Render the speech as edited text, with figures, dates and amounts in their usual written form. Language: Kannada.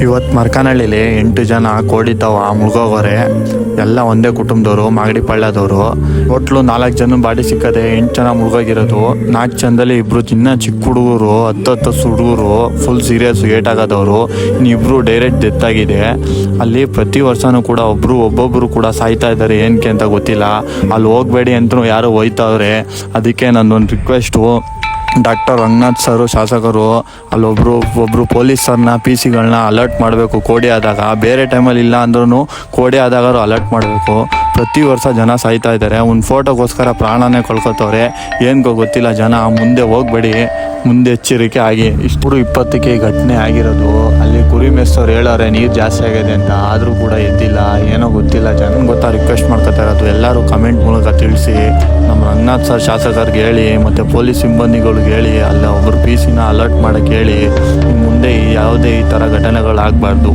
ಇವತ್ತು ಮರ್ಕನಹಳ್ಳಿಲಿ 8 ಜನ ಕೋಡಿತಾವ ಮುಳುಗೋಗೋರೆ. ಎಲ್ಲ ಒಂದೇ ಕುಟುಂಬದವರು, ಮಾಗಡಿ ಪಳ್ಳದವರು. ಒಟ್ಲು 4 ಜನ ಬಾಡಿ ಸಿಕ್ಕದೆ, 8 ಜನ ಮುಳುಗೋಗಿರೋದು. 4 ಜನದಲ್ಲಿ ಇಬ್ರು ಚಿನ್ನ ಚಿಕ್ಕ ಹುಡುಗರು, 10 ಹುಡುಗರು ಫುಲ್ ಸೀರಿಯಸ್ ಏಟಾಗದವರು. ಇನ್ನಿಬ್ರು ಡೈರೆಕ್ಟ್ ಡೆತ್ ಆಗಿದೆ. ಅಲ್ಲಿ ಪ್ರತಿ ವರ್ಷನೂ ಕೂಡ ಒಬ್ಬೊಬ್ಬರು ಕೂಡ ಸಾಯ್ತಾ ಇದ್ದಾರೆ. ಏನಕ್ಕೆ ಅಂತ ಗೊತ್ತಿಲ್ಲ. ಅಲ್ಲಿ ಹೋಗ್ಬೇಡಿ ಅಂತಲೂ ಯಾರು ಹೋಯ್ತವ್ರೆ. ಅದಕ್ಕೆ ನನ್ನೊಂದು ರಿಕ್ವೆಸ್ಟು, ಡಾಕ್ಟರ್ ರಂಗನಾಥ್ ಸರು ಶಾಸಕರು ಒಬ್ಬರು ಪೊಲೀಸ್ ಸರ್ನ PC ಗಳನ್ನ ಅಲರ್ಟ್ ಮಾಡಬೇಕು. ಕೋಡಿ ಆದಾಗ, ಬೇರೆ ಟೈಮಲ್ಲಿ ಇಲ್ಲ ಅಂದ್ರೂ ಕೋಡಿ ಆದಾಗ ಅಲರ್ಟ್ ಮಾಡಬೇಕು. ಪ್ರತಿ ವರ್ಷ ಜನ ಸಾಯ್ತಾ ಇದ್ದಾರೆ. ಒಂದು ಫೋಟೋಗೋಸ್ಕರ ಪ್ರಾಣನೇ ಕಳ್ಕೊತವ್ರೆ. ಏನಕ್ಕೋ ಗೊತ್ತಿಲ್ಲ. ಜನ ಮುಂದೆ ಹೋಗ್ಬೇಡಿ, ಮುಂದೆ ಎಚ್ಚರಿಕೆ ಆಗಿ. ಇಷ್ಟು 20ಕ್ಕೆ ಈ ಘಟನೆ ಆಗಿರೋದು. ಅಲ್ಲಿ ಕುರಿ ಮೇಸ್ತವ್ರು ಹೇಳೋರೆ ನೀರು ಜಾಸ್ತಿ ಆಗಿದೆ ಅಂತ, ಆದರೂ ಕೂಡ ಎದ್ದಿಲ್ಲ. ಏನೋ ಗೊತ್ತಿಲ್ಲ. ಜನ ಗೊತ್ತಾ ರಿಕ್ವೆಸ್ಟ್ ಮಾಡ್ಕೊತಾ ಇರೋದು, ಎಲ್ಲರೂ ಕಮೆಂಟ್ ಮೂಲಕ ತಿಳಿಸಿ. ನಮ್ಮ ರಂಗನಾಥ್ ಸರ್ ಶಾಸಕರಿಗೆ ಹೇಳಿ, ಮತ್ತು ಪೊಲೀಸ್ ಸಿಬ್ಬಂದಿಗಳಿಗೆ ಹೇಳಿ, ಅಲ್ಲ ಒಬ್ಬರು PC ನ ಅಲರ್ಟ್ ಮಾಡೋಕ್ಕೆ ಹೇಳಿ. ಮುಂದೆ ಯಾವುದೇ ಈ ಥರ ಘಟನೆಗಳಾಗಬಾರ್ದು.